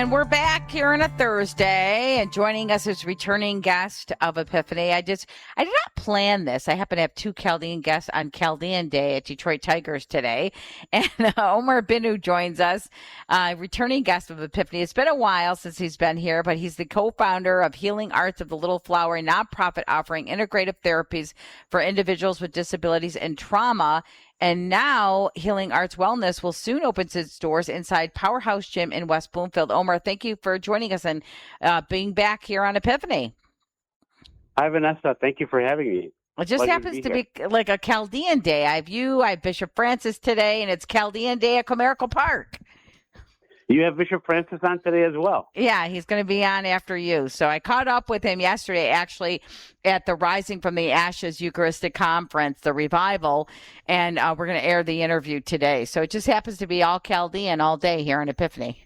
And we're back here on a Thursday, and joining us is returning guest of Epiphany. I did not plan this. I happen to have two Chaldean guests on Chaldean Day at Detroit Tigers today. And Omar Binu joins us, returning guest of Epiphany. It's been a while since he's been here, but he's the co-founder of Healing Arts of the Little Flower, a nonprofit offering integrative therapies for individuals with disabilities and trauma. And now Healing Arts Wellness will soon open its doors inside Powerhouse Gym in West Bloomfield. Omar, thank you for joining us and being back here on Epiphany. Hi, Vanessa. Thank you for having me. It just happens to be like a Chaldean Day. I have Bishop Francis today, and it's Chaldean Day at Comerica Park. You have Bishop Francis on today as well. Yeah, he's going to be on after you. So I caught up with him yesterday, actually, at the Rising from the Ashes Eucharistic Conference, the revival, and we're going to air the interview today. So it just happens to be all Chaldean all day here in Epiphany.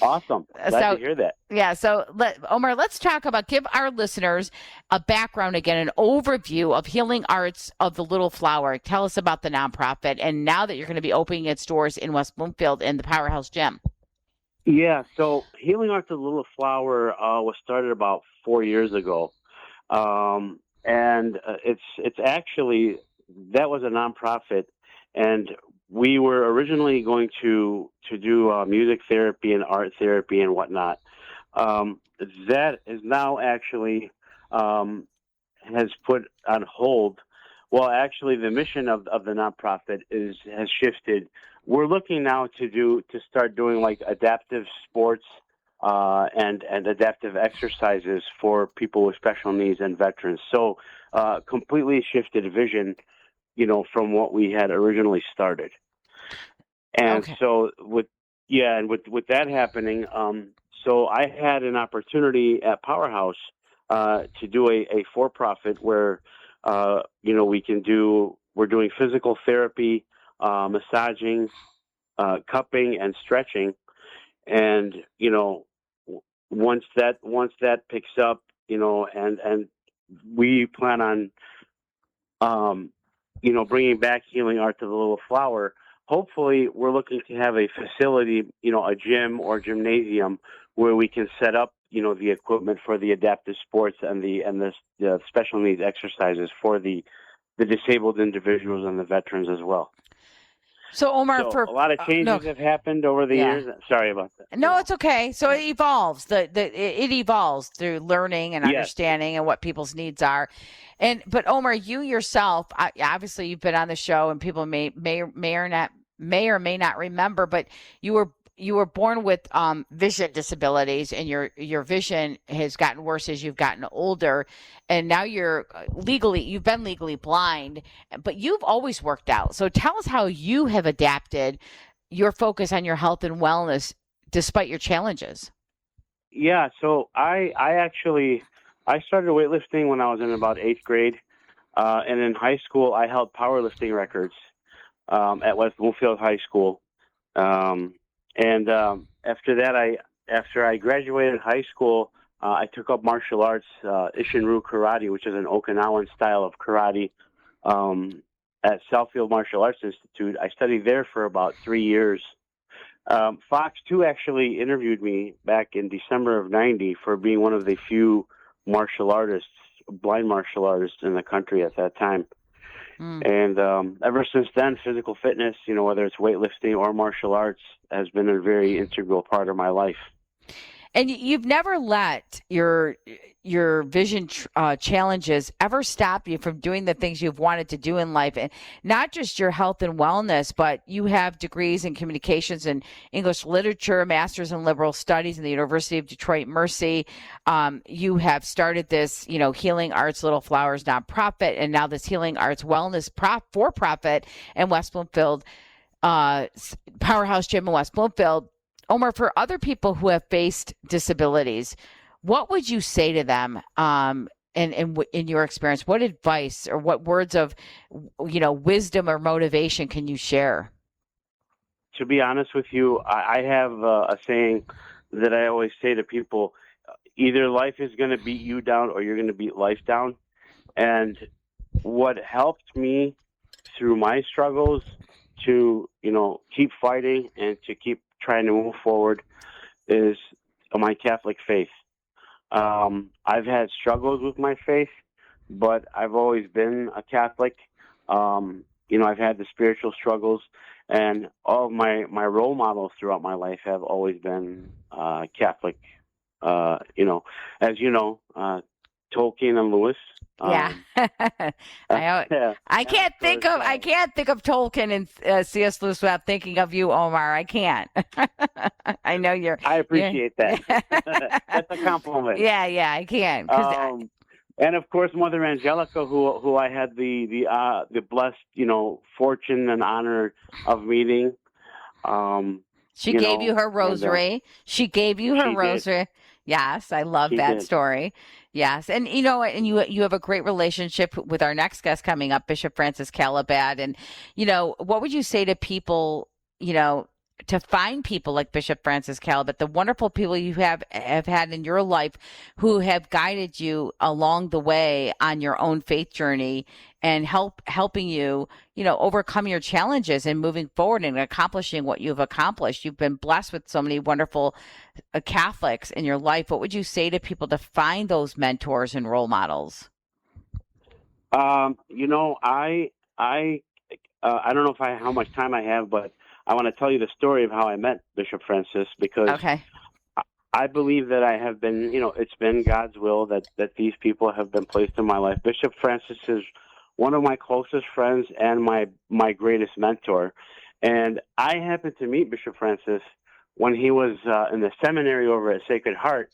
Awesome. Glad to hear that. Yeah. So, Omar, let's give our listeners a background again, an overview of Healing Arts of the Little Flower. Tell us about the nonprofit, and now that you're going to be opening its doors in West Bloomfield in the Powerhouse Gym. Yeah. So Healing Arts of the Little Flower was started about 4 years ago. And it's actually, that was a nonprofit, and we were originally going to do music therapy and art therapy and whatnot. That is now actually has put on hold. Well, actually, the mission of the nonprofit has shifted. We're looking now to start doing like adaptive sports and adaptive exercises for people with special needs and veterans. So completely shifted vision, from what we had originally started. And okay. So with that happening, so I had an opportunity at Powerhouse to do a for-profit where, we're doing physical therapy, massaging, cupping and stretching. And, once that picks up, and we plan on, bringing back Healing Arts of the Little Flower. Hopefully, we're looking to have a facility, a gym or gymnasium where we can set up, the equipment for the adaptive sports and the special needs exercises for the disabled individuals and the veterans as well. So, Omar, a lot of changes have happened over the years. Sorry about that. No, it's okay. So it evolves. It evolves through learning and understanding and what people's needs are. But Omar, you yourself, obviously, you've been on the show, and people may or may not remember, but you were born with vision disabilities, and your vision has gotten worse as you've gotten older, and now you've been legally blind, but you've always worked out. So tell us how you have adapted your focus on your health and wellness despite your challenges. Yeah, so I started weightlifting when I was in about 8th grade, and in high school I held powerlifting records at West Bloomfield High School. And after that, after I graduated high school, I took up martial arts, Ishinryu karate, which is an Okinawan style of karate, at Southfield Martial Arts Institute. I studied there for about 3 years. Fox 2 actually interviewed me back in December of '90 for being one of the few blind martial artists in the country at that time. And ever since then, physical fitness, whether it's weightlifting or martial arts, has been a very integral part of my life. And you've never let your vision challenges ever stop you from doing the things you've wanted to do in life, and not just your health and wellness, but you have degrees in communications and English literature, master's in liberal studies in the University of Detroit Mercy. You have started this, Healing Arts Little Flowers nonprofit, and now this Healing Arts Wellness for-profit in West Bloomfield, Powerhouse Gym in West Bloomfield. Omar, for other people who have faced disabilities, what would you say to them? In your experience, what advice or what words of, wisdom or motivation can you share? To be honest with you, I have a saying that I always say to people: either life is going to beat you down, or you're going to beat life down. And what helped me through my struggles to, keep fighting and to keep trying to move forward is my Catholic faith. I've had struggles with my faith, but I've always been a Catholic. I've had the spiritual struggles, and all of my role models throughout my life have always been Catholic. As you know, Tolkien and Lewis. Yeah. I can't think of Tolkien and C.S. Lewis without thinking of you, Omar. I can't. I know I appreciate that. That's a compliment. Yeah, I can't. And of course, Mother Angelica, who I had the blessed, fortune and honor of meeting. She gave you her rosary. She gave you her rosary. Did. Yes, I love that story. Yes, and you have a great relationship with our next guest coming up, Bishop Francis Calabat. And what would you say to people, to find people like Bishop Francis Calabat, the wonderful people you have had in your life who have guided you along the way on your own faith journey and helping you, overcome your challenges and moving forward and accomplishing what you've accomplished. You've been blessed with so many wonderful Catholics in your life. What would you say to people to find those mentors and role models? I don't know how much time I have, but I want to tell you the story of how I met Bishop Francis, because I believe that I have been, it's been God's will that these people have been placed in my life. Bishop Francis is one of my closest friends and my greatest mentor. And I happened to meet Bishop Francis when he was in the seminary over at Sacred Heart.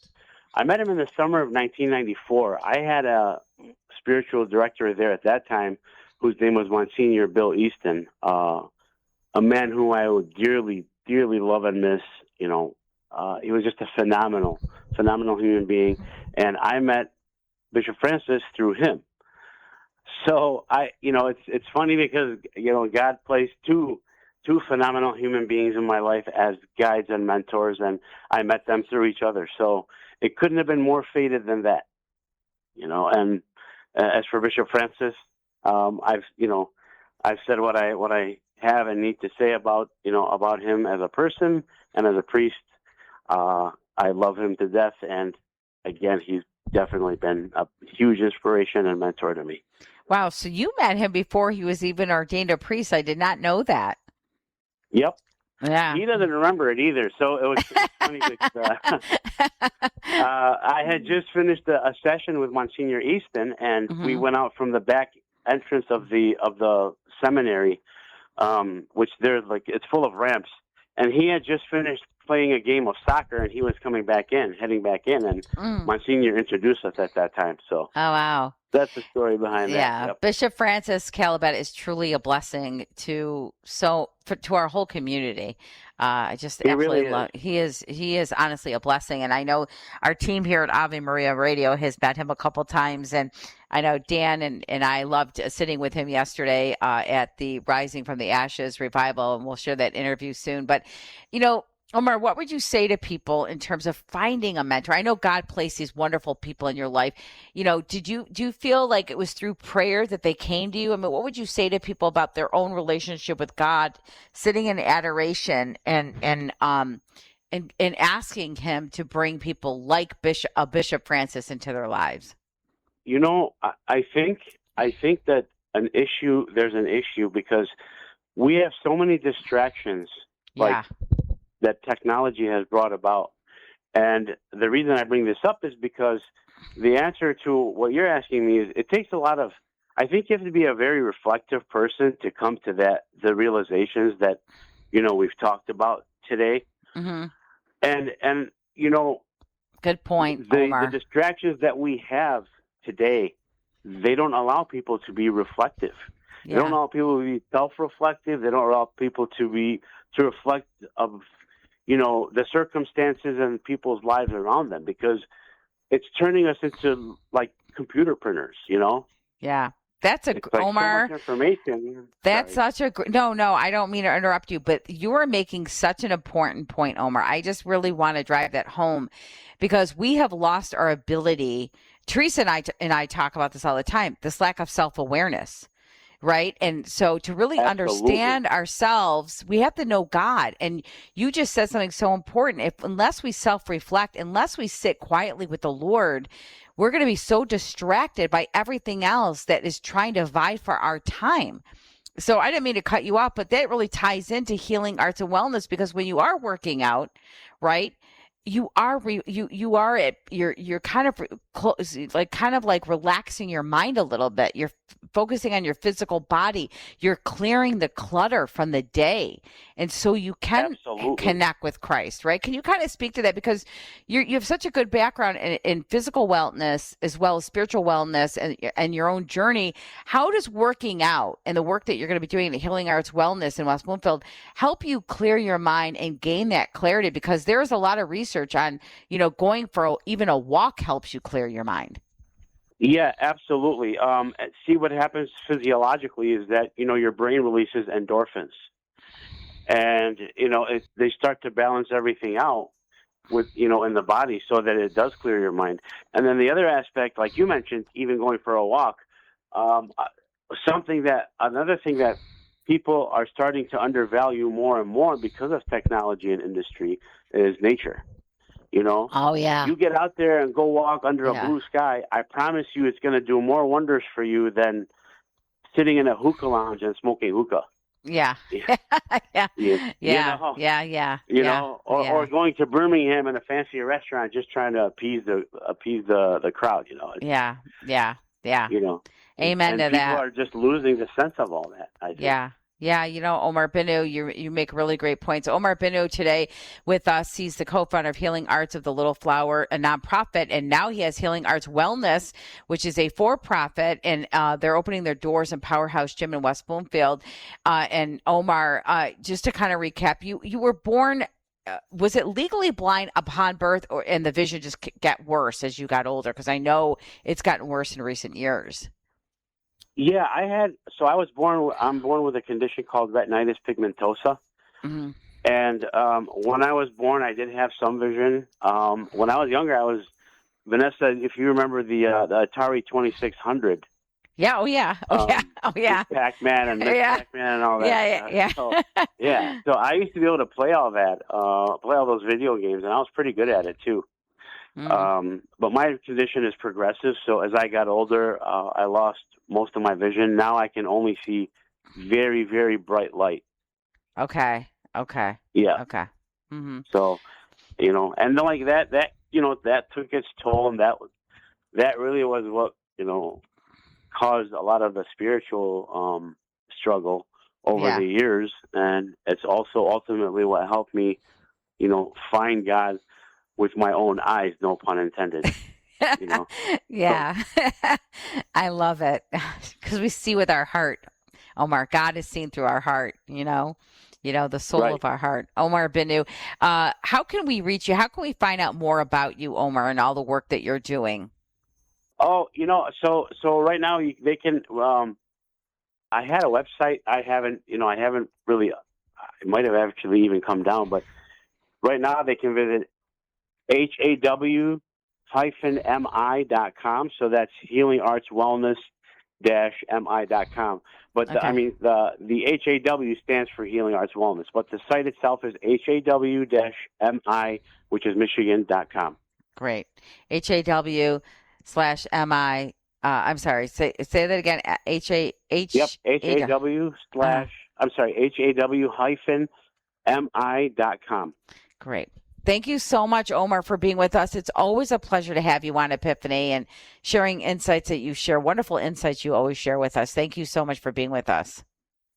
I met him in the summer of 1994. I had a spiritual director there at that time whose name was Monsignor Bill Easton, a man who I would dearly, dearly love and miss. He was just a phenomenal human being. And I met Bishop Francis through him. So it's funny because, God placed two phenomenal human beings in my life as guides and mentors, and I met them through each other. So it couldn't have been more fated than that, and as for Bishop Francis, I've said what I have and need to say about him as a person and as a priest. I love him to death, and again, he's definitely been a huge inspiration and mentor to me. Wow, so you met him before he was even ordained a priest. I did not know that. Yep. Yeah. He doesn't remember it either, so it was funny because I had just finished a session with Monsignor Easton, and we went out from the back entrance of the seminary, which it's full of ramps, and he had just finished playing a game of soccer, and he was heading back in, and Monsignor introduced us at that time. So, oh wow, that's the story behind that. Yeah, yep. Bishop Francis Calabat is truly a blessing to our whole community. I just absolutely love. He is honestly a blessing, and I know our team here at Ave Maria Radio has met him a couple times, and I know Dan and I loved sitting with him yesterday at the Rising from the Ashes revival, and we'll share that interview soon. But Omar, what would you say to people in terms of finding a mentor? I know God placed these wonderful people in your life. Do you feel like it was through prayer that they came to you? I mean, what would you say to people about their own relationship with God, sitting in adoration and asking Him to bring people like Bishop Francis into their lives? I think that there's an issue because we have so many distractions. That technology has brought about. And the reason I bring this up is because the answer to what you're asking me is it takes I think you have to be a very reflective person to come to the realizations that, we've talked about today. Mm-hmm. And good point, Omar. The distractions that we have today, they don't allow people to be reflective. Yeah. They don't allow people to be self-reflective. They don't allow people to reflect of the circumstances and people's lives around them, because it's turning us into like computer printers, Yeah. That's Omar. So much information. That's Sorry. No, I don't mean to interrupt you, but you are making such an important point, Omar. I just really want to drive that home because we have lost our ability. Teresa and I talk about this all the time, this lack of self-awareness. right? And so to really understand ourselves, we have to know God. And you just said something so important. Unless we self-reflect, unless we sit quietly with the Lord, we're going to be so distracted by everything else that is trying to vie for our time. So I didn't mean to cut you off, but that really ties into healing arts and wellness, because when you are working out, right, you're kind of close, like relaxing your mind a little bit. You're focusing on your physical body. You're clearing the clutter from the day, and so you can connect with Christ, right? Can you kind of speak to that, because you have such a good background in physical wellness as well as spiritual wellness and your own journey. How does working out and the work that you're going to be doing at Healing Arts Wellness in West Bloomfield help you clear your mind and gain that clarity? Because there's a lot of research on, going for even a walk helps you clear your mind. Yeah, absolutely. See, what happens physiologically is that, your brain releases endorphins. And, they start to balance everything out with, in the body so that it does clear your mind. And then the other aspect, like you mentioned, even going for a walk, another thing that people are starting to undervalue more and more because of technology and industry is nature. Oh, yeah. You get out there and go walk under a blue sky. I promise you it's going to do more wonders for you than sitting in a hookah lounge and smoking hookah. Yeah. Or going to Birmingham in a fancy restaurant just trying to appease the crowd, Yeah. Amen to that. People are just losing the sense of all that, I think. Yeah, Omar Binu, you make really great points. Omar Binu today with us. He's the co-founder of Healing Arts of the Little Flower, a nonprofit, and now he has Healing Arts Wellness, which is a for-profit, and they're opening their doors in Powerhouse Gym in West Bloomfield. And Omar, just to kind of recap, you were born. Was it legally blind upon birth, and the vision just got worse as you got older? Because I know it's gotten worse in recent years. Yeah, I'm born with a condition called retinitis pigmentosa. Mm-hmm. And when I was born, I did have some vision. When I was younger, Vanessa, if you remember the Atari 2600. Yeah, oh yeah. Pac-Man and Pac-Man and all that. Yeah. So I used to be able to play all that, play all those video games, and I was pretty good at it too. Mm-hmm. But my condition is progressive, so as I got older, I lost most of my vision. Now I can only see very, very bright light. Okay. Yeah. Okay. Mm-hmm. So, and then like that took its toll, and that really was what, caused a lot of the spiritual struggle over the years, and it's also ultimately what helped me, find God with my own eyes, no pun intended. Yeah. I love it, because we see with our heart. Omar, God is seen through our heart, the soul of our heart. Omar Binu, how can we reach you? How can we find out more about you, Omar, and all the work that you're doing? Oh, so right now they can, I had a website. I haven't really, it might have actually even come down, but right now they can visit HAW-MI.com. So that's Healing Arts Wellness MI.com. But the HAW stands for Healing Arts Wellness. But the site itself is HAW-MI, which is Michigan.com. Great. HAW/MI. I'm sorry. Say that again. HAW-MI.com. Great. Thank you so much, Omar, for being with us. It's always a pleasure to have you on Epiphany and sharing insights that you share, wonderful insights you always share with us. Thank you so much for being with us.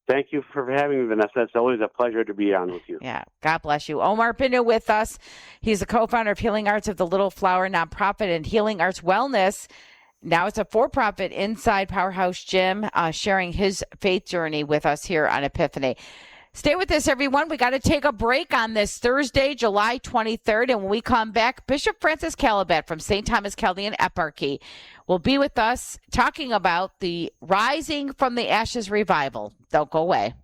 Thank you for having me, Vanessa. It's always a pleasure to be on with you. Yeah. God bless you. Omar Binu with us. He's the co-founder of Healing Arts of the Little Flower nonprofit and Healing Arts Wellness. Now it's a for-profit inside Powerhouse Gym, sharing his faith journey with us here on Epiphany. Stay with us, everyone. We got to take a break on this Thursday, July 23rd. And when we come back, Bishop Francis Calabat from St. Thomas Chaldean Eparchy will be with us talking about the Rising from the Ashes revival. Don't go away.